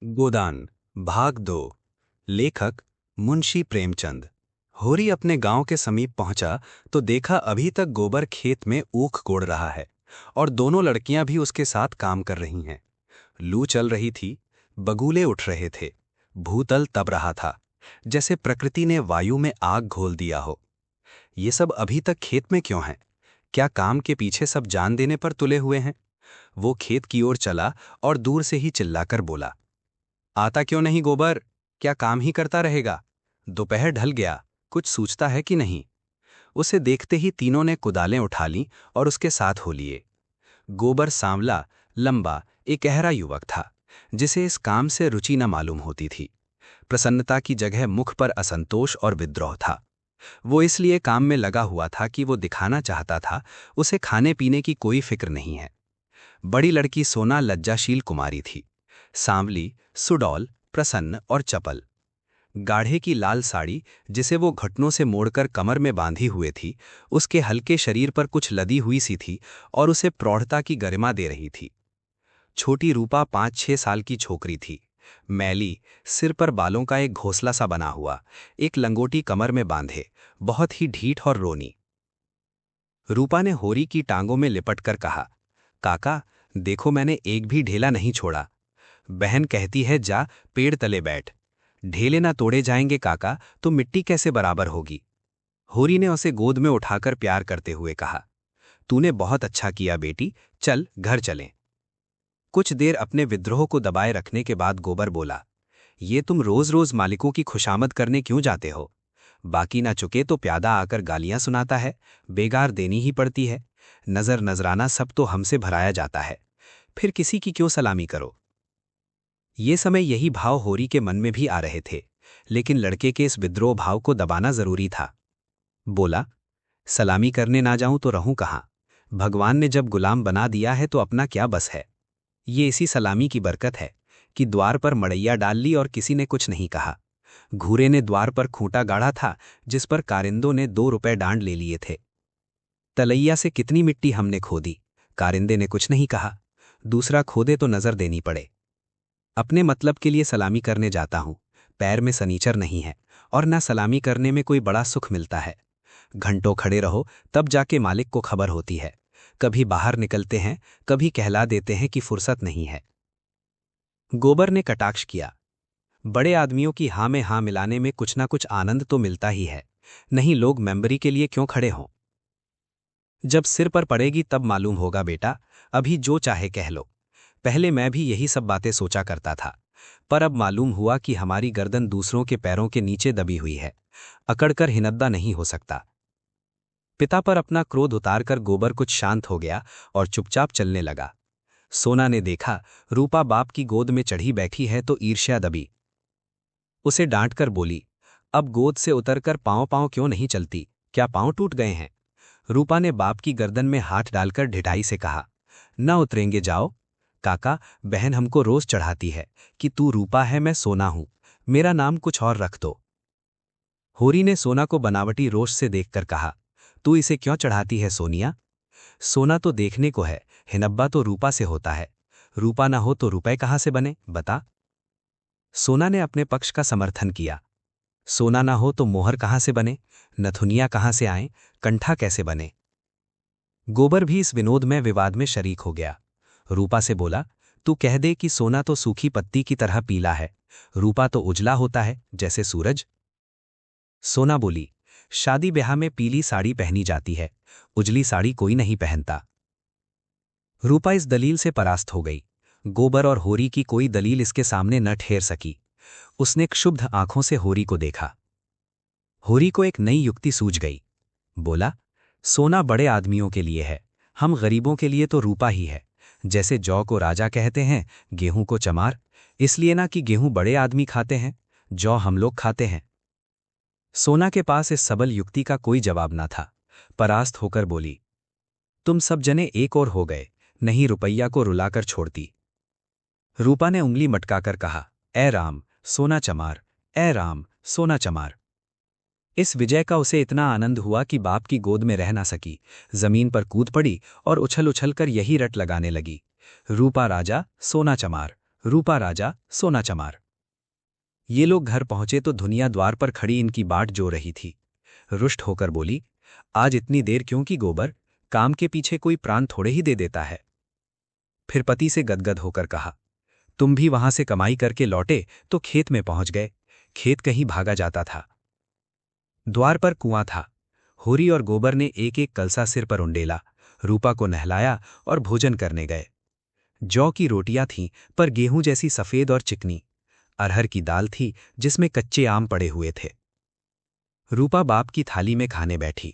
गोदान भाग 2। लेखक मुंशी प्रेमचंद। होरी अपने गांव के समीप पहुंचा तो देखा अभी तक गोबर खेत में ऊख कोड़ रहा है और दोनों लड़कियां भी उसके साथ काम कर रही हैं। लू चल रही थी, बगुले उठ रहे थे, भूतल तप रहा था, जैसे प्रकृति ने वायु में आग घोल दिया हो। ये सब अभी तक खेत में क्यों हैं? क्या काम के पीछे सब जान देने पर तुले हुए हैं? वो खेत की ओर चला और दूर से ही चिल्लाकर बोला, आता क्यों नहीं गोबर? क्या काम ही करता रहेगा? दोपहर ढल गया, कुछ सूझता है कि नहीं? उसे देखते ही तीनों ने कुदालें उठा लीं और उसके साथ हो लिए। गोबर सांवला, लंबा, एक गहरा युवक था, जिसे इस काम से रुचि न मालूम होती थी। प्रसन्नता की जगह मुख पर असंतोष और विद्रोह था। वो इसलिए काम में लगा हुआ था कि वो दिखाना चाहता था उसे खाने पीने की कोई फिक्र नहीं है। बड़ी लड़की सोना लज्जाशील कुमारी थी, सांवली, सुडौल, प्रसन्न और चपल। गाढ़े की लाल साड़ी, जिसे वो घुटनों से मोड़कर कमर में बांधी हुए थी, उसके हल्के शरीर पर कुछ लदी हुई सी थी और उसे प्रौढ़ता की गरिमा दे रही थी। छोटी रूपा 5-6 साल की छोकरी थी, मैली, सिर पर बालों का एक घोंसला सा बना हुआ, एक लंगोटी कमर में बांधे, बहुत ही ढीठ और रोनी। रूपा ने होरी की टांगों में लिपटकर कहा, काका, देखो मैंने एक भी ढेला नहीं छोड़ा। बहन कहती है जा पेड़ तले बैठ। ढेले ना तोड़े जाएंगे काका तो मिट्टी कैसे बराबर होगी? होरी ने उसे गोद में उठाकर प्यार करते हुए कहा, तूने बहुत अच्छा किया बेटी, चल घर चलें। कुछ देर अपने विद्रोह को दबाए रखने के बाद गोबर बोला, ये तुम रोज रोज मालिकों की खुशामद करने क्यों जाते हो? बाकी ना चुके तो प्यादा आकर गालियां सुनाता है, बेगार देनी ही पड़ती है। नजर नजराना सब तो हमसे भराया जाता है, फिर किसी की क्यों सलामी करो? ये समय यही भाव होरी के मन में भी आ रहे थे, लेकिन लड़के के इस विद्रोह भाव को दबाना जरूरी था। बोला, सलामी करने ना जाऊं तो रहूं कहां? भगवान ने जब गुलाम बना दिया है तो अपना क्या बस है? ये इसी सलामी की बरकत है कि द्वार पर मड़ैया डाल ली और किसी ने कुछ नहीं कहा। घूरे ने द्वार पर खूंटा गाड़ा था, जिस पर कारिंदों ने 2 रुपए डांड ले लिए थे। तलैया से कितनी मिट्टी हमने खोदी, कारिंदे ने कुछ नहीं कहा। दूसरा खोदे तो नजर देनी पड़े। अपने मतलब के लिए सलामी करने जाता हूं, पैर में सनीचर नहीं है और ना सलामी करने में कोई बड़ा सुख मिलता है। घंटों खड़े रहो तब जाके मालिक को खबर होती है। कभी बाहर निकलते हैं, कभी कहला देते हैं कि फुर्सत नहीं है। गोबर ने कटाक्ष किया, बड़े आदमियों की हाँ में हाँ मिलाने में कुछ ना कुछ आनंद तो मिलता ही है, नहीं लोग मेंबरी के लिए क्यों खड़े हों? जब सिर पर पड़ेगी तब मालूम होगा बेटा, अभी जो चाहे कह लो। पहले मैं भी यही सब बातें सोचा करता था, पर अब मालूम हुआ कि हमारी गर्दन दूसरों के पैरों के नीचे दबी हुई है, अकड़कर हिनद्दा नहीं हो सकता। पिता पर अपना क्रोध उतारकर गोबर कुछ शांत हो गया और चुपचाप चलने लगा। सोना ने देखा रूपा बाप की गोद में चढ़ी बैठी है तो ईर्ष्या दबी। उसे डांटकर बोली, अब गोद से उतरकर पांव पांव क्यों नहीं चलती? क्या पांव टूट गए हैं? रूपा ने बाप की गर्दन में हाथ डालकर ढिठाई से कहा, न उतरेंगे जाओ। काका, बहन हमको रोज चढ़ाती है कि तू रूपा है मैं सोना हूं, मेरा नाम कुछ और रख दो। होरी ने सोना को बनावटी रोष से देखकर कहा, तू इसे क्यों चढ़ाती है सोनिया? सोना तो देखने को है, हिनब्बा तो रूपा से होता है। रूपा ना हो तो रुपए कहाँ से बने बता? सोना ने अपने पक्ष का समर्थन किया। सोना ना हो तो मोहर कहाँ से बने, नथुनिया कहाँ से आए, कंठा कैसे बने? गोबर भी इस विनोद में विवाद में शरीक हो गया। रूपा से बोला, तू कह दे कि सोना तो सूखी पत्ती की तरह पीला है, रूपा तो उजला होता है जैसे सूरज। सोना बोली, शादी ब्याह में पीली साड़ी पहनी जाती है, उजली साड़ी कोई नहीं पहनता। रूपा इस दलील से परास्त हो गई। गोबर और होरी की कोई दलील इसके सामने न ठहर सकी। उसने क्षुब्ध आंखों से होरी को देखा। होरी को एक नई युक्ति सूझ गई। बोला, सोना बड़े आदमियों के लिए है, हम गरीबों के लिए तो रूपा ही है। जैसे जौ को राजा कहते हैं, गेहूं को चमार, इसलिए ना कि गेहूं बड़े आदमी खाते हैं, जौ हम लोग खाते हैं। सोना के पास इस सबल युक्ति का कोई जवाब ना था। परास्त होकर बोली, तुम सब जने एक और हो गए, नहीं रुपैया को रुलाकर छोड़ती। रूपा ने उंगली मटकाकर कहा, ए राम सोना चमार, ए राम सोना चमार। इस विजय का उसे इतना आनंद हुआ कि बाप की गोद में रह ना सकी, जमीन पर कूद पड़ी और उछल उछल कर यही रट लगाने लगी, रूपा राजा सोना चमार, रूपा राजा, सोना चमार। ये लोग घर पहुंचे तो धुनिया द्वार पर खड़ी इनकी बाट जो रही थी। रुष्ट होकर बोली, आज इतनी देर क्यों की गोबर? काम के पीछे कोई प्राण थोड़े ही दे देता है। फिर पति से गदगद होकर कहा, तुम भी वहां से कमाई करके लौटे तो खेत में पहुंच गए। खेत कहीं भागा जाता था। द्वार पर कुआं था। होरी और गोबर ने एक एक कलसा सिर पर उंडेला, रूपा को नहलाया और भोजन करने गए। जौ की रोटियां थीं, पर गेहूं जैसी सफेद और चिकनी। अरहर की दाल थी जिसमें कच्चे आम पड़े हुए थे। रूपा बाप की थाली में खाने बैठी।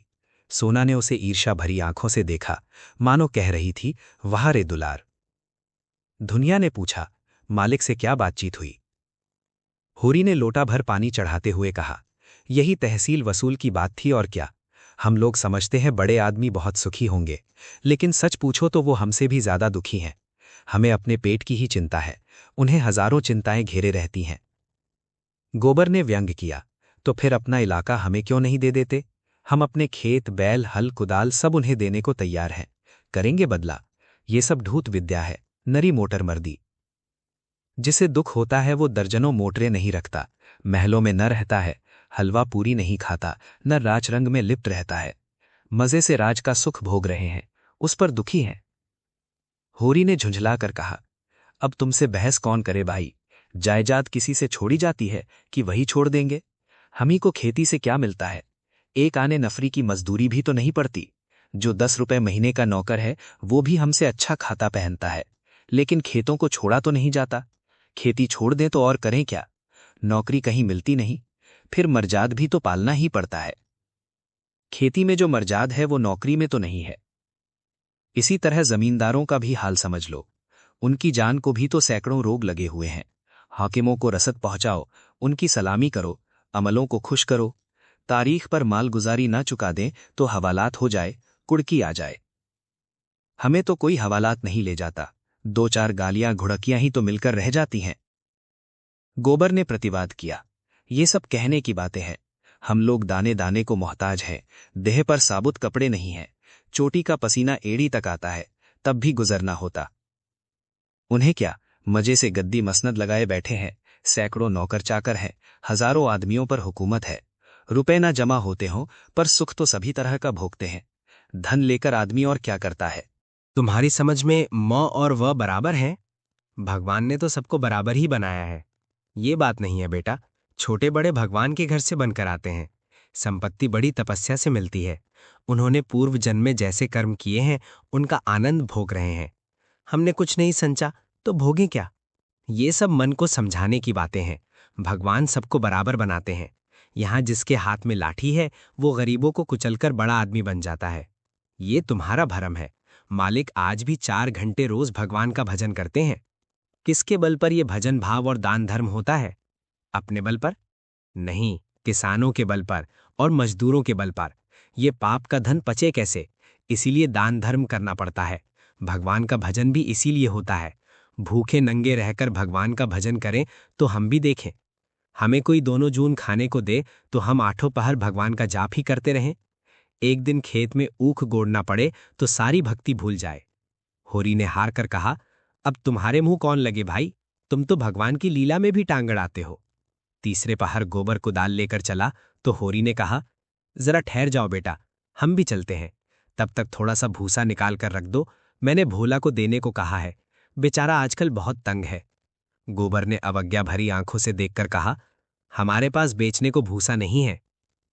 सोना ने उसे ईर्ष्या भरी आंखों से देखा, मानो कह रही थी, वाह रे दुलार। धुनिया ने पूछा, मालिक से क्या बातचीत हुई? होरी ने लोटा भर पानी चढ़ाते हुए कहा, यही तहसील वसूल की बात थी और क्या। हम लोग समझते हैं बड़े आदमी बहुत सुखी होंगे, लेकिन सच पूछो तो वो हमसे भी ज्यादा दुखी हैं। हमें अपने पेट की ही चिंता है, उन्हें हजारों चिंताएं घेरे रहती हैं। गोबर ने व्यंग किया, तो फिर अपना इलाका हमें क्यों नहीं दे देते? हम अपने खेत, बैल, हल, कुदाल सब उन्हें देने को तैयार हैं। करेंगे बदला। ये सब ढूत विद्या है, नरी मोटर मर्दी। जिसे दुख होता है वो दर्जनों मोटरें नहीं रखता, महलों में न रहता है, हलवा पूरी नहीं खाता, न राजरंग में लिप्त रहता है। मजे से राज का सुख भोग रहे हैं, उस पर दुखी हैं। होरी ने झुंझलाकर कहा, अब तुमसे बहस कौन करे भाई? जायदाद किसी से छोड़ी जाती है कि वही छोड़ देंगे? हम ही को खेती से क्या मिलता है? एक आने नफरी की मजदूरी भी तो नहीं पड़ती। जो 10 रुपए महीने का नौकर है वो भी हमसे अच्छा खाता पहनता है, लेकिन खेतों को छोड़ा तो नहीं जाता। खेती छोड़ दें तो और करें क्या? नौकरी कहीं मिलती नहीं, फिर मर्जाद भी तो पालना ही पड़ता है। खेती में जो मर्जाद है वो नौकरी में तो नहीं है। इसी तरह जमींदारों का भी हाल समझ लो। उनकी जान को भी तो सैकड़ों रोग लगे हुए हैं। हाकिमों को रसद पहुंचाओ, उनकी सलामी करो, अमलों को खुश करो। तारीख पर मालगुजारी ना चुका दें तो हवालात हो जाए, कुड़की आ जाए। हमें तो कोई हवालात नहीं ले जाता, 2-4 गालियां घुड़कियां ही तो मिलकर रह जाती हैं। गोबर ने प्रतिवाद किया, ये सब कहने की बातें हैं। हम लोग दाने दाने को मोहताज हैं, देह पर साबुत कपड़े नहीं हैं। चोटी का पसीना एड़ी तक आता है, तब भी गुजरना होता। उन्हें क्या, मजे से गद्दी मसनद लगाए बैठे हैं। सैकड़ों नौकर चाकर हैं, हजारों आदमियों पर हुकूमत है। रुपए ना जमा होते हों, पर सुख तो सभी तरह का भोगते हैं। धन लेकर आदमी और क्या करता है? तुम्हारी समझ में म और व बराबर हैं? भगवान ने तो सबको बराबर ही बनाया है। ये बात नहीं है बेटा, छोटे बड़े भगवान के घर से बनकर आते हैं। संपत्ति बड़ी तपस्या से मिलती है। उन्होंने पूर्व जन्म में जैसे कर्म किए हैं उनका आनंद भोग रहे हैं। हमने कुछ नहीं संचा तो भोगें क्या? ये सब मन को समझाने की बातें हैं। भगवान सबको बराबर बनाते हैं। यहाँ जिसके हाथ में लाठी है वो गरीबों को कुचलकर बड़ा आदमी बन जाता है। ये तुम्हारा भरम है। मालिक आज भी 4 घंटे रोज भगवान का भजन करते हैं। किसके बल पर यह भजन भाव और दान धर्म होता है? अपने बल पर नहीं, किसानों के बल पर और मजदूरों के बल पर। ये पाप का धन पचे कैसे? इसीलिए दान धर्म करना पड़ता है। भगवान का भजन भी इसीलिए होता है। भूखे नंगे रहकर भगवान का भजन करें तो हम भी देखें। हमें कोई 2 जून खाने को दे तो हम 8 पहर भगवान का जाप ही करते रहें। एक दिन खेत में ऊख गोड़ना पड़े तो सारी भक्ति भूल जाए। होरी ने हार कर कहा, अब तुम्हारे मुंह कौन लगे भाई? तुम तो भगवान की लीला में भी टांग अड़ाते हो। तीसरे पहर गोबर कुदाल लेकर चला तो होरी ने कहा, जरा ठहर जाओ बेटा, हम भी चलते हैं। तब तक थोड़ा सा भूसा निकाल कर रख दो, मैंने भोला को देने को कहा है। बेचारा आजकल बहुत तंग है। गोबर ने अवज्ञा भरी आंखों से देखकर कहा, हमारे पास बेचने को भूसा नहीं है।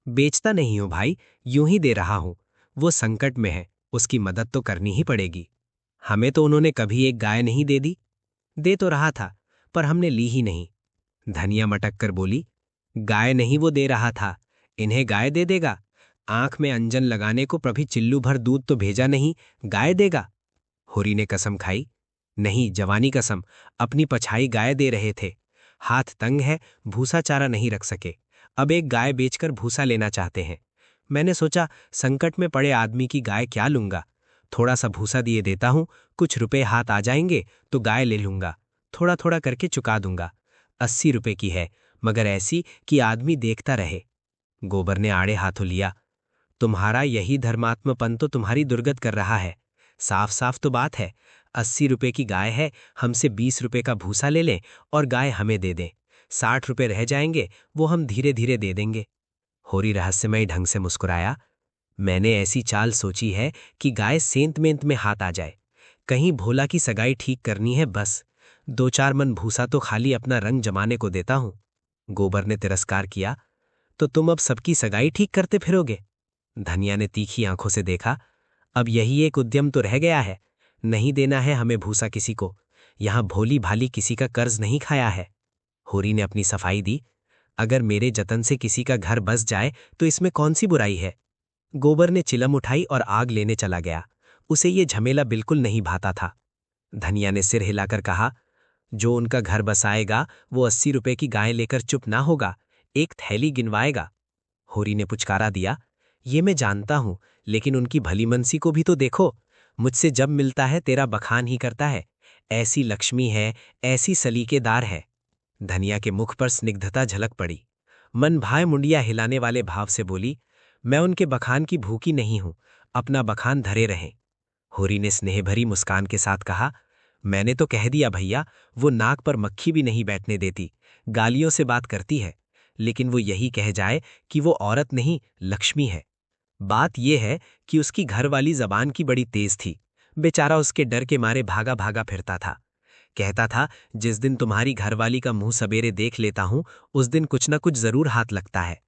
बेचता नहीं हूं भाई, यूं ही दे रहा हूं। वो संकट में है, उसकी मदद तो करनी ही पड़ेगी। हमें तो उन्होंने कभी एक गाय नहीं दे दी। दे तो रहा था, पर हमने ली ही नहीं। धनिया मटक कर बोली, गाय नहीं वो दे रहा था, इन्हें गाय दे देगा? आंख में अंजन लगाने को प्रभि चिल्लू भर दूध तो भेजा नहीं, गाय देगा? होरी ने कसम खाई, नहीं जवानी कसम, अपनी पछाई गाय दे रहे थे। हाथ तंग है, भूसा चारा नहीं रख सके, अब एक गाय बेचकर भूसा लेना चाहते हैं। मैंने सोचा संकट में पड़े आदमी की गाय क्या लूंगा, थोड़ा सा भूसा दिए देता हूं, कुछ रुपए हाथ आ जाएंगे तो गाय ले लूंगा, थोड़ा थोड़ा करके चुका दूंगा। 80 रुपए की है, मगर ऐसी कि आदमी देखता रहे। गोबर ने आड़े हाथों लिया, तुम्हारा यही धर्मात्मपन तो तुम्हारी दुर्गत कर रहा है। साफ साफ तो बात है, 80 रुपए की गाय है, हमसे 20 रुपए का भूसा ले लें और गाय हमें दे दें। 60 रुपए रह जाएंगे, वो हम धीरे धीरे दे देंगे। होरी रहस्यमय ढंग से मुस्कुराया। मैंने ऐसी चाल सोची है कि गाय सेंत मेंत में हाथ आ जाए। कहीं भोला की सगाई ठीक करनी है बस। 2-4 मन भूसा तो खाली अपना रंग जमाने को देता हूं। गोबर ने तिरस्कार किया। तो तुम अब सबकी सगाई ठीक करते फिरोगे? धनिया ने तीखी आंखों से देखा। अब यही एक उद्यम तो रह गया है। नहीं देना है हमें भूसा किसी को। यहां भोली भाली किसी का कर्ज नहीं खाया है। होरी ने अपनी सफाई दी। अगर मेरे जतन से किसी का घर बस जाए तो इसमें कौन सी बुराई है? गोबर ने चिलम उठाई और आग लेने चला गया। उसे ये झमेला बिल्कुल नहीं भाता था। धनिया ने सिर हिलाकर कहा, जो उनका घर बसाएगा वो 80 रुपए की गाय लेकर चुप ना होगा, एक थैली गिनवाएगा। होरी ने पुचकारा दिया, ये मैं जानता हूं, लेकिन उनकी भलीमनसी को भी तो देखो। मुझसे जब मिलता है तेरा बखान ही करता है। ऐसी लक्ष्मी है, ऐसी सलीकेदार है। धनिया के मुख पर स्निग्धता झलक पड़ी। मन भाए मुंडिया हिलाने वाले भाव से बोली, मैं उनके बखान की भूखी नहीं हूं, अपना बखान धरे रहें। होरी ने स्नेहभरी मुस्कान के साथ कहा, मैंने तो कह दिया भैया, वो नाक पर मक्खी भी नहीं बैठने देती, गालियों से बात करती है, लेकिन वो यही कह जाए कि वो औरत नहीं, लक्ष्मी है। बात यह है कि उसकी घरवाली जबान की बड़ी तेज थी। बेचारा उसके डर के मारे भागा भागा फिरता था। कहता था, जिस दिन तुम्हारी घरवाली का मुंह सबेरे देख लेता हूं, उस दिन कुछ न कुछ जरूर हाथ लगता है।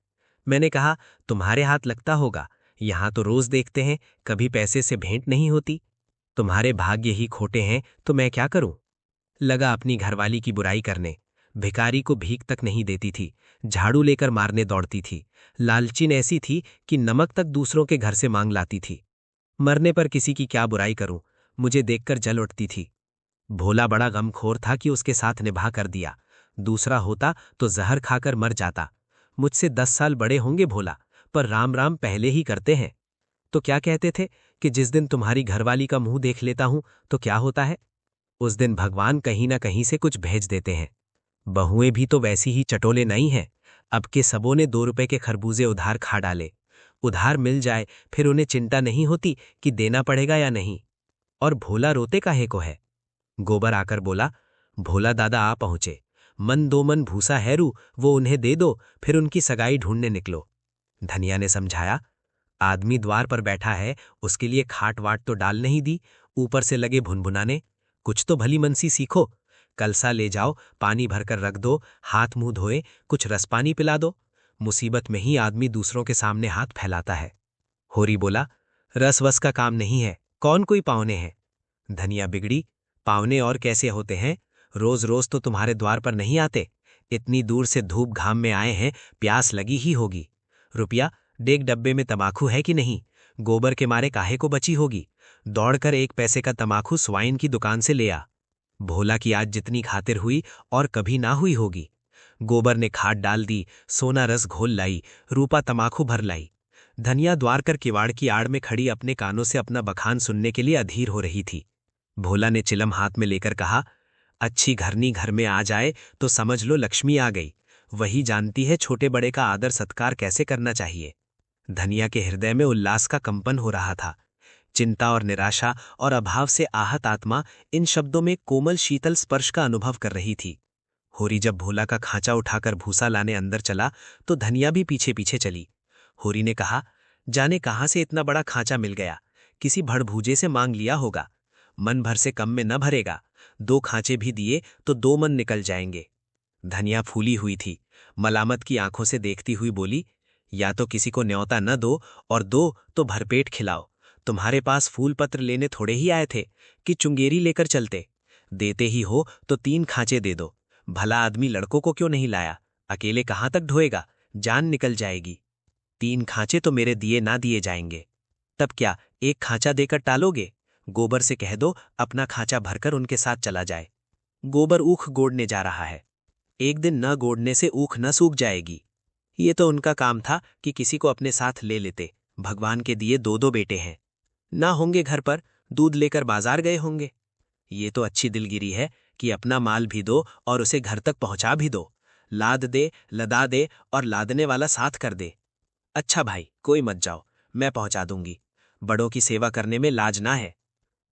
मैंने कहा, तुम्हारे हाथ लगता होगा, यहां तो रोज देखते हैं, कभी पैसे से भेंट नहीं होती। तुम्हारे भाग्य ही खोटे हैं तो मैं क्या करूं? लगा अपनी घरवाली की बुराई करने। भिखारी को भीख तक नहीं देती थी, झाड़ू लेकर मारने दौड़ती थी। लालचिन ऐसी थी कि नमक तक दूसरों के घर से मांग लाती थी। मरने पर किसी की क्या बुराई करूं, मुझे देखकर जल उठती थी। भोला बड़ा गमखोर था कि उसके साथ निभा कर दिया। दूसरा होता तो जहर खाकर मर जाता। मुझसे 10 साल बड़े होंगे भोला, पर राम राम पहले ही करते हैं। तो क्या कहते थे कि जिस दिन तुम्हारी घरवाली का मुंह देख लेता हूं तो क्या होता है? उस दिन भगवान कहीं ना कहीं से कुछ भेज देते हैं। बहुएं भी तो वैसी ही चटोले नहीं हैं। अब के सबों ने 2 रुपए के खरबूजे उधार खा डाले। उधार मिल जाए फिर उन्हें चिंता नहीं होती कि देना पड़ेगा या नहीं। और भोला रोते काहे को है? गोबर आकर बोला, भोला दादा आ पहुंचे। मन 2 मन भूसा हैरू, वो उन्हें दे दो, फिर उनकी सगाई ढूंढने निकलो। धनिया ने समझाया, आदमी द्वार पर बैठा है, उसके लिए खाट वाट तो डाल नहीं दी, ऊपर से लगे भुनभुनाने। कुछ तो भली मनसी सीखो। कलसा ले जाओ, पानी भरकर रख दो, हाथ मुंह धोए, कुछ रसपानी पिला दो। मुसीबत में ही आदमी दूसरों के सामने हाथ फैलाता है। होरी बोला, रस वस का काम नहीं है, कौन कोई पावने हैं? धनिया बिगड़ी, पावने और कैसे होते हैं? रोज रोज तो तुम्हारे द्वार पर नहीं आते। इतनी दूर से धूप घाम में आए हैं, प्यास लगी ही होगी। रुपया, डेग डब्बे में तमाखू है कि नहीं? गोबर के मारे काहे को बची होगी? दौड़कर 1 पैसे का तमाखू स्वाइन की दुकान से ले आ। भोला की आज जितनी खातिर हुई और कभी ना हुई होगी। गोबर ने खाद डाल दी, सोना रस घोल लाई, रूपा तमाखू भर लाई। धनिया द्वार कर किवाड़ की आड़ में खड़ी अपने कानों से अपना बखान सुनने के लिए अधीर हो रही थी। भोला ने चिलम हाथ में लेकर कहा, अच्छी घरनी घर में आ जाए तो समझ लो लक्ष्मी आ गई। वही जानती है छोटे बड़े का आदर सत्कार कैसे करना चाहिए। धनिया के हृदय में उल्लास का कंपन हो रहा था। चिंता और निराशा और अभाव से आहत आत्मा इन शब्दों में कोमल शीतल स्पर्श का अनुभव कर रही थी। होरी जब भोला का खांचा उठाकर भूसा लाने अंदर चला तो धनिया भी पीछे पीछे चली। होरी ने कहा, जाने कहां से इतना बड़ा खांचा मिल गया, किसी भड़भूजे से मांग लिया होगा। मन भर से कम में न भरेगा, 2 खांचे भी दिए तो 2 मन निकल जाएंगे। धनिया फूली हुई थी, मलामत की आंखों से देखती हुई बोली, या तो किसी को न्योता न दो और दो तो भरपेट खिलाओ। तुम्हारे पास फूल पत्र लेने थोड़े ही आए थे कि चुंगेरी लेकर चलते। देते ही हो तो 3 खांचे दे दो। भला आदमी लड़कों को क्यों नहीं लाया? अकेले कहाँ तक ढोएगा, जान निकल जाएगी। 3 खांचे तो मेरे दिए ना दिए जाएंगे। तब क्या 1 खांचा देकर टालोगे? गोबर से कह दो अपना खांचा भरकर उनके साथ चला जाए। गोबर ऊख गोड़ने जा रहा है। एक दिन न गोड़ने से ऊख न सूख जाएगी। ये तो उनका काम था कि किसी को अपने साथ ले लेते। भगवान के दिए 2-2 बेटे हैं। ना होंगे घर पर, दूध लेकर बाजार गए होंगे। ये तो अच्छी दिलगिरी है कि अपना माल भी दो और उसे घर तक पहुंचा भी दो। लाद दे, लदा दे और लादने वाला साथ कर दे। अच्छा भाई, कोई मत जाओ, मैं पहुंचा दूंगी। बड़ों की सेवा करने में लाज ना है।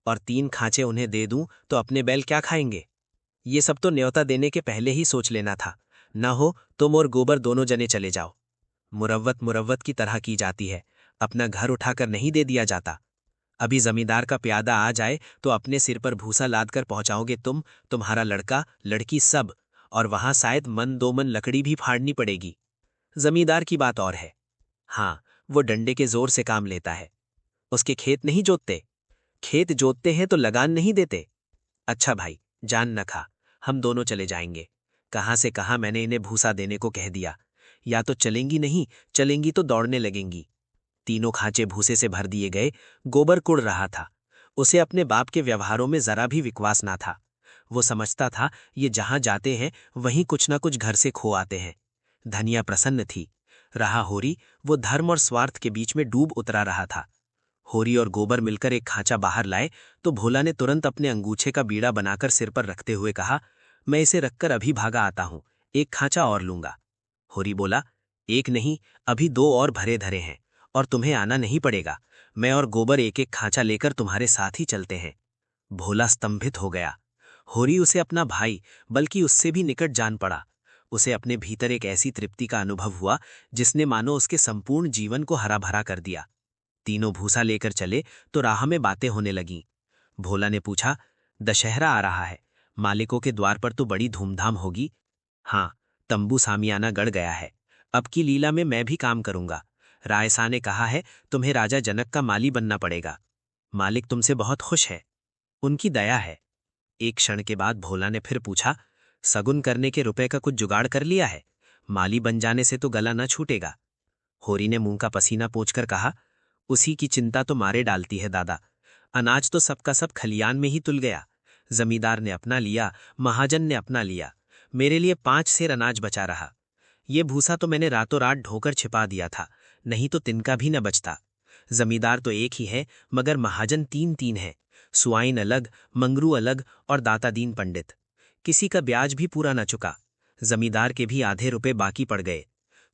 और 3 खांचे उन्हें दे दूं तो अपने बैल क्या खाएंगे? ये सब तो न्योता देने के पहले ही सोच लेना था। ना हो तुम और गोबर दोनों जने चले जाओ। मुरव्वत मुरव्वत की तरह की जाती है, अपना घर उठाकर नहीं दे दिया जाता। अभी जमींदार का प्यादा आ जाए तो अपने सिर पर भूसा लाद कर पहुंचाओगे तुम, तुम्हारा लड़का लड़की सब, और वहां शायद मन दो मन लकड़ी भी फाड़नी पड़ेगी। जमींदार की बात और है। हाँ, वो डंडे के जोर से काम लेता है। उसके खेत नहीं जोतते। खेत जोतते हैं तो लगान नहीं देते। अच्छा भाई, जान न खा, हम दोनों चले जाएंगे। कहाँ से कहाँ मैंने इन्हें भूसा देने को कह दिया। या तो चलेंगी नहीं, चलेंगी तो दौड़ने लगेंगी। तीनों खांचे भूसे से भर दिए गए। गोबर कुड़ रहा था। उसे अपने बाप के व्यवहारों में जरा भी विश्वास ना था। वो समझता था ये जहां जाते हैं वहीं कुछ ना कुछ घर से खो आते हैं। धनिया प्रसन्न थी। रहा होरी, वो धर्म और स्वार्थ के बीच में डूब उतरा रहा था। होरी और गोबर मिलकर एक खांचा बाहर लाए तो भोला ने तुरंत अपने अंगूछे का बीड़ा बनाकर सिर पर रखते हुए कहा, मैं इसे रखकर अभी भागा आता हूं, एक खांचा और लूंगा। होरी बोला, एक नहीं, अभी 2 और भरे धरे हैं, और तुम्हें आना नहीं पड़ेगा। मैं और गोबर एक एक खांचा लेकर तुम्हारे साथ ही चलते हैं। भोला स्तंभित हो गया। होरी उसे अपना भाई, बल्कि उससे भी निकट जान पड़ा। उसे अपने भीतर एक ऐसी तृप्ति का अनुभव हुआ जिसने मानो उसके संपूर्ण जीवन को हरा भरा कर दिया। तीनों भूसा लेकर चले तो राह में बातें होने लगीं। भोला ने पूछा, दशहरा आ रहा है, मालिकों के द्वार पर तो बड़ी धूमधाम होगी। हाँ, तंबू सामियाना गड़ गया है। अब की लीला में मैं भी काम करूंगा। रायसा ने कहा है तुम्हें राजा जनक का माली बनना पड़ेगा। मालिक तुमसे बहुत खुश है, उनकी दया है। एक क्षण के बाद भोला ने फिर पूछा, सगुन करने के रुपए का कुछ जुगाड़ कर लिया है? माली बन जाने से तो गला न छूटेगा। होरी ने मुंह का पसीना पोंछकर कहा, उसी की चिंता तो मारे डालती है दादा। अनाज तो सबका सब खलियान में ही तुल गया। जमींदार ने अपना लिया, महाजन ने अपना लिया। मेरे लिए 5 सेर अनाज बचा रहा। ये भूसा तो मैंने रातों रात ढोकर छिपा दिया था, नहीं तो तिनका भी न बचता। जमींदार तो एक ही है, मगर महाजन 3-3 है। सुआइन अलग, मंगरू अलग और दाता दीन पंडित। किसी का ब्याज भी पूरा न चुका। जमींदार के भी आधे रुपए बाकी पड़ गए।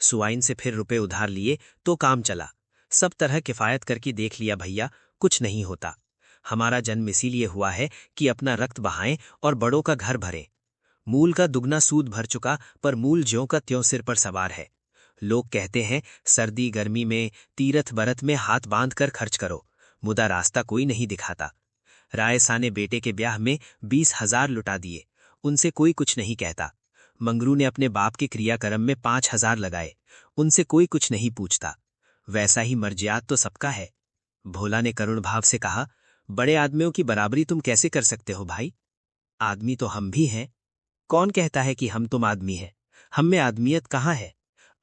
सुआइन से फिर रुपए उधार लिए तो काम चला। सब तरह किफायत करके देख लिया भैया, कुछ नहीं होता। हमारा जन्म इसीलिए हुआ है कि अपना रक्त बहाएं और बड़ों का घर भरें। मूल का दुगना सूद भर चुका, पर मूल ज्यों का त्यों सिर पर सवार है। लोग कहते हैं सर्दी गर्मी में, तीरथ बरत में हाथ बांध कर खर्च करो, मुदा रास्ता कोई नहीं दिखाता। रायसा ने बेटे के ब्याह में 20,000 लुटा दिए, उनसे कोई कुछ नहीं कहता। मंगरू ने अपने बाप के क्रियाक्रम में 5,000 लगाए, उनसे कोई कुछ नहीं पूछता। वैसा ही मर्जियात तो सबका है। भोला ने करुण भाव से कहा, बड़े आदमियों की बराबरी तुम कैसे कर सकते हो भाई? आदमी तो हम भी हैं। कौन कहता है कि हम तुम आदमी हैं? हम में आदमियत कहाँ है?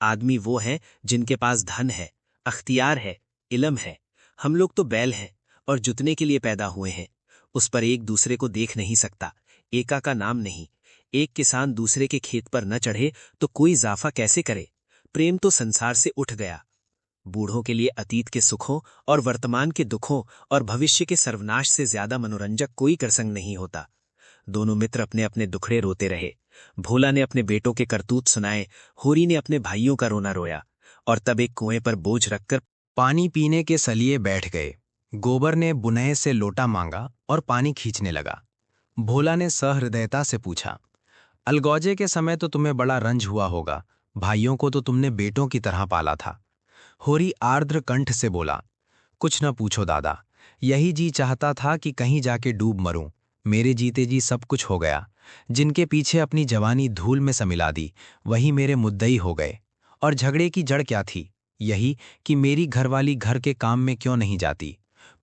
आदमी वो हैं जिनके पास धन है, अख्तियार है, इल्म है। हम लोग तो बैल हैं और जुतने के लिए पैदा हुए हैं। उस पर एक दूसरे को देख नहीं सकता, एका का नाम नहीं। एक किसान दूसरे के खेत पर न चढ़े तो कोई जाफा कैसे करे? प्रेम तो संसार से उठ गया। बूढ़ों के लिए अतीत के सुखों और वर्तमान के दुखों और भविष्य के सर्वनाश से ज्यादा मनोरंजक कोई प्रसंग नहीं होता। दोनों मित्र अपने अपने दुखड़े रोते रहे। भोला ने अपने बेटों के करतूत सुनाए, होरी ने अपने भाइयों का रोना रोया, और तब एक कुएं पर बोझ रखकर पानी पीने के सलिए बैठ गए। गोबर ने बुनय से लोटा मांगा और पानी खींचने लगा। भोला ने सहृदयता से पूछा, अलगौजे के समय तो तुम्हें बड़ा रंज हुआ होगा, भाइयों को तो तुमने बेटों की तरह पाला था। होरी आर्द्र कंठ से बोला, कुछ न पूछो दादा, यही जी चाहता था कि कहीं जाके डूब मरूं। मेरे जीते जी सब कुछ हो गया। जिनके पीछे अपनी जवानी धूल में समिला दी, वही मेरे मुद्दई हो गए। और झगड़े की जड़ क्या थी? यही कि मेरी घरवाली घर के काम में क्यों नहीं जाती।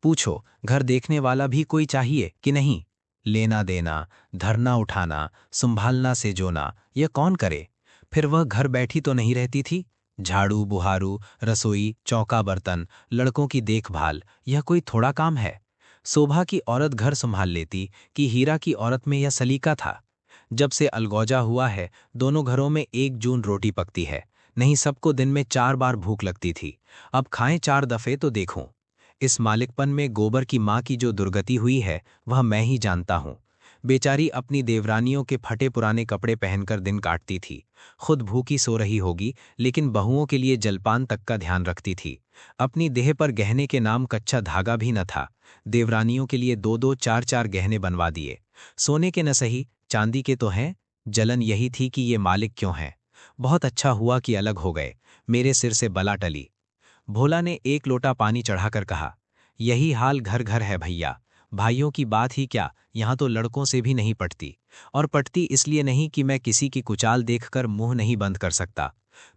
पूछो, घर देखने वाला भी कोई चाहिए कि नहीं? लेना देना, धरना उठाना, संभालना से जोना, यह कौन करे? फिर वह घर बैठी तो नहीं रहती थी। झाड़ू बुहारू, रसोई, चौका बर्तन, लड़कों की देखभाल, यह कोई थोड़ा काम है? शोभा की औरत घर संभाल लेती कि हीरा की औरत में यह सलीका था? जब से अलगौजा हुआ है, दोनों घरों में 1 जून रोटी पकती है, नहीं सबको दिन में 4 बार भूख लगती थी। अब खाएं 4 दफे तो देखूं। इस मालिकपन में गोबर की माँ की जो दुर्गति हुई है, वह मैं ही जानता हूं। बेचारी अपनी देवरानियों के फटे पुराने कपड़े पहनकर दिन काटती थी। खुद भूखी सो रही होगी, लेकिन बहुओं के लिए जलपान तक का ध्यान रखती थी। अपनी देह पर गहने के नाम कच्चा धागा भी न था। देवरानियों के लिए 2-2 4-4 गहने बनवा दिए। सोने के न सही, चांदी के तो हैं। जलन यही थी कि ये मालिक क्यों हैं। बहुत अच्छा हुआ कि अलग हो गए, मेरे सिर से बला टली। भोला ने एक लोटा पानी चढ़ाकर कहा, यही हाल घर घर है भैया। भाइयों की बात ही क्या, यहाँ तो लड़कों से भी नहीं पटती। और पटती इसलिए नहीं कि मैं किसी की कुचाल देखकर मुंह नहीं बंद कर सकता।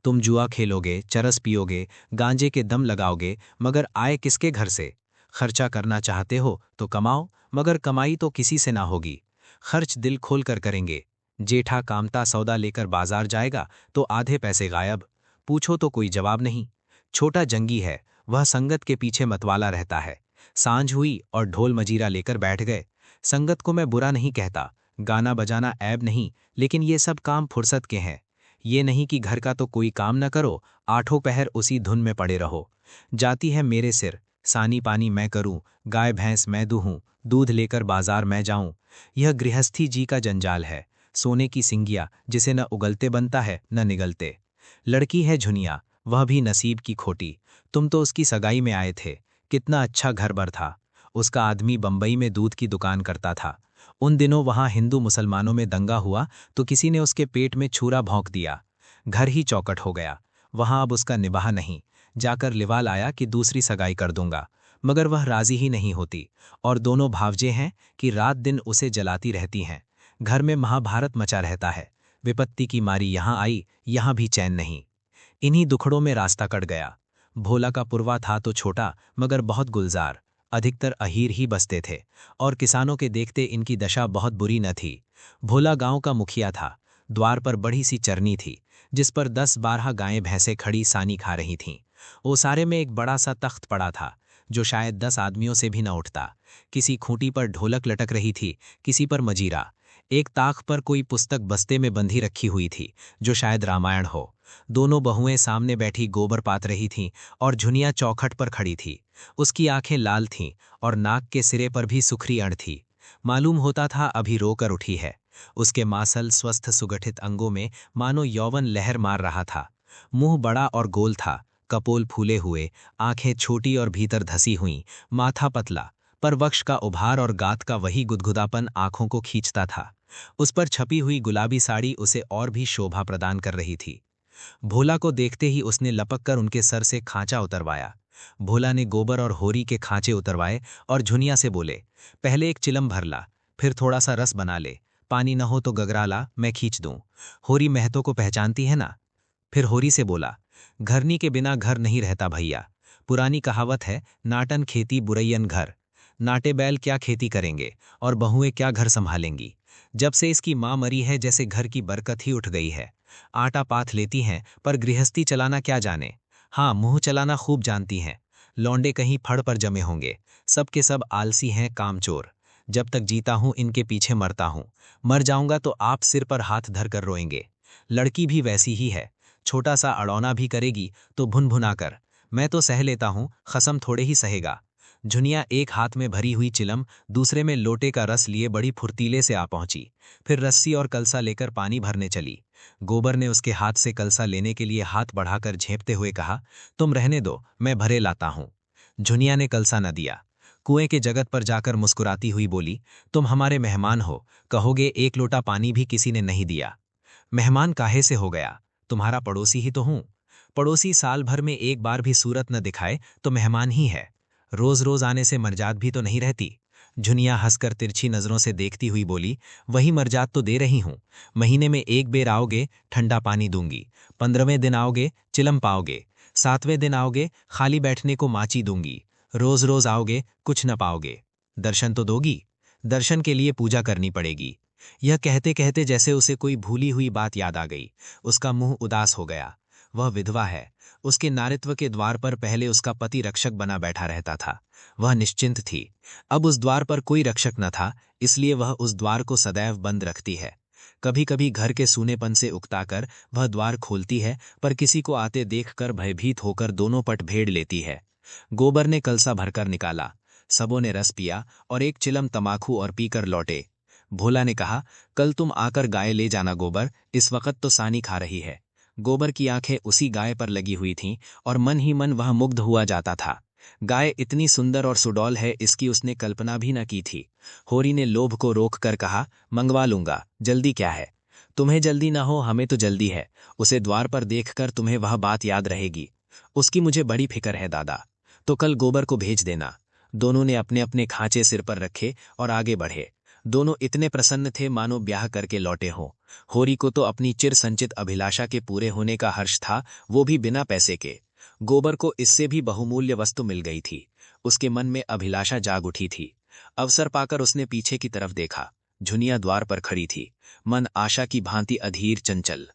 तुम जुआ खेलोगे, चरस पियोगे, गांजे के दम लगाओगे, मगर आए किसके घर से? खर्चा करना चाहते हो तो कमाओ, मगर कमाई तो किसी से ना होगी। खर्च दिल खोल कर करेंगे। जेठा कामता सौदा लेकर बाजार जाएगा तो आधे पैसे गायब। पूछो तो कोई जवाब नहीं। छोटा जंगी है, वह संगत के पीछे मतवाला रहता है। सांझ हुई और ढोल मजीरा लेकर बैठ गए। संगत को मैं बुरा नहीं कहता, गाना बजाना ऐब नहीं, लेकिन ये सब काम फुर्सत के हैं। ये नहीं कि घर का तो कोई काम न करो, आठों पहर उसी धुन में पड़े रहो। जाती है मेरे सिर, सानी पानी मैं करूं, गाय भैंस मैं दूहूं, दूध लेकर बाजार मैं जाऊं। यह गृहस्थी जी का जंजाल है, सोने की सिंगिया जिसे न उगलते बनता है न निगलते। लड़की है झुनिया, वह भी नसीब की खोटी। तुम तो उसकी सगाई में आए थे, कितना अच्छा घर बर था। उसका आदमी बंबई में दूध की दुकान करता था। उन दिनों वहां हिंदू मुसलमानों में दंगा हुआ तो किसी ने उसके पेट में छुरा भौंक दिया। घर ही चौकट हो गया। वहां अब उसका निबाह नहीं। जाकर लिवा लाया कि दूसरी सगाई कर दूंगा, मगर वह राजी ही नहीं होती। और दोनों भावजे हैं कि रात दिन उसे जलाती रहती हैं। घर में महाभारत मचा रहता है। विपत्ति की मारी यहां आई, यहां भी चैन नहीं। इन्हीं दुखड़ों में रास्ता कट गया। भोला का पुरवा था तो छोटा, मगर बहुत गुलजार। अधिकतर अहीर ही बसते थे, और किसानों के देखते इनकी दशा बहुत बुरी न थी। भोला गांव का मुखिया था। द्वार पर बड़ी सी चरनी थी, जिस पर 10-12 गायें भैंसें खड़ी सानी खा रही थीं। ओसारे में एक बड़ा सा तख्त पड़ा था, जो शायद 10 आदमियों से भी न उठता। किसी खूंटी पर ढोलक लटक रही थी, किसी पर मजीरा। एक ताक पर कोई पुस्तक बस्ते में बंधी रखी हुई थी, जो शायद रामायण हो। दोनों बहुएं सामने बैठी गोबर पात रही थीं और झुनिया चौखट पर खड़ी थी। उसकी आंखें लाल थीं और नाक के सिरे पर भी सुखरी अण थी। मालूम होता था अभी रोकर उठी है। उसके मासल स्वस्थ सुगठित अंगों में मानो यौवन लहर मार रहा था। मुंह बड़ा और गोल था, कपोल फूले हुए, आंखें छोटी और भीतर धसी हुईं, माथा पतला, पर वक्ष का उभार और गात का वही गुदगुदापन आंखों को खींचता था। उस पर छपी हुई गुलाबी साड़ी उसे और भी शोभा प्रदान कर रही थी। भोला को देखते ही उसने लपक कर उनके सर से खांचा उतरवाया। भोला ने गोबर और होरी के खांचे उतरवाए और झुनिया से बोले, पहले एक चिलम भर ला, फिर थोड़ा सा रस बना ले, पानी न हो तो गगरा ला, मैं खींच दूं। होरी महतो को पहचानती है ना? फिर होरी से बोला, घरनी के बिना घर नहीं रहता भैया। पुरानी कहावत है, नाटन खेती बुरैयन घर। नाटे बैल क्या खेती करेंगे और बहुएं क्या घर संभालेंगी। जब से इसकी माँ मरी है जैसे घर की बरकत ही उठ गई है। आटा पाथ लेती हैं, पर गृहस्थी चलाना क्या जाने। हाँ, मुंह चलाना खूब जानती हैं। लौंडे कहीं फड़ पर जमे होंगे, सब के सब आलसी हैं, कामचोर। जब तक जीता हूं इनके पीछे मरता हूं, मर जाऊंगा तो आप सिर पर हाथ धर कर रोएंगे। लड़की भी वैसी ही है, छोटा सा अड़ौना भी करेगी तो भुन भुना कर। मैं तो सह लेता हूं, खसम थोड़े ही सहेगा। झुनिया एक हाथ में भरी हुई चिलम, दूसरे में लोटे का रस लिए बड़ी फुर्तीले से आ पहुंची। फिर रस्सी और कलसा लेकर पानी भरने चली। गोबर ने उसके हाथ से कलसा लेने के लिए हाथ बढ़ाकर झेपते हुए कहा, तुम रहने दो, मैं भरे लाता हूं। झुनिया ने कलसा न दिया। कुएं के जगत पर जाकर मुस्कुराती हुई बोली, तुम हमारे मेहमान हो, कहोगे एक लोटा पानी भी किसी ने नहीं दिया। मेहमान काहे से हो गया, तुम्हारा पड़ोसी ही तो हूं। पड़ोसी साल भर में एक बार भी सूरत न दिखाए तो मेहमान ही है। रोज रोज आने से मर्जाद भी तो नहीं रहती। झुनिया हंसकर तिरछी नजरों से देखती हुई बोली, वही मर्जाद तो दे रही हूं। महीने में एक बेर आओगे, ठंडा पानी दूंगी। 15वें दिन आओगे, चिलम पाओगे। 7वें दिन आओगे, खाली बैठने को माची दूंगी। रोज रोज आओगे, कुछ न पाओगे। दर्शन तो दोगी? दर्शन के लिए पूजा करनी पड़ेगी। यह कहते कहते जैसे उसे कोई भूली हुई बात याद आ गई। उसका मुंह उदास हो गया। वह विधवा है। उसके नारित्व के द्वार पर पहले उसका पति रक्षक बना बैठा रहता था। वह निश्चिंत थी। अब उस द्वार पर कोई रक्षक न था, इसलिए वह उस द्वार को सदैव बंद रखती है। कभी कभी घर के सूनेपन से उकताकर वह द्वार खोलती है, पर किसी को आते देखकर भयभीत होकर दोनों पट भेड़ लेती है। गोबर ने कलसा भरकर निकाला। सबों ने रस पिया और एक चिलम तमाकू और पीकर लौटे। भोला ने कहा, कल तुम आकर गाय ले जाना गोबर, इस वक्त तो सानी खा रही है। गोबर की आंखें उसी गाय पर लगी हुई थीं और मन ही मन वह मुग्ध हुआ जाता था। गाय इतनी सुंदर और सुडौल है, इसकी उसने कल्पना भी न की थी। होरी ने लोभ को रोक कर कहा, मंगवा लूंगा, जल्दी क्या है? तुम्हें जल्दी ना हो, हमें तो जल्दी है। उसे द्वार पर देखकर तुम्हें वह बात याद रहेगी। उसकी मुझे बड़ी फिक्र है दादा। तो कल गोबर को भेज देना। दोनों ने अपने अपने खांचे सिर पर रखे और आगे बढ़े। दोनों इतने प्रसन्न थे मानो ब्याह करके लौटे हों। होरी को तो अपनी चिर संचित अभिलाषा के पूरे होने का हर्ष था, वो भी बिना पैसे के। गोबर को इससे भी बहुमूल्य वस्तु मिल गई थी। उसके मन में अभिलाषा जाग उठी थी। अवसर पाकर उसने पीछे की तरफ देखा। झुनिया द्वार पर खड़ी थी, मन आशा की भांति अधीर चंचल।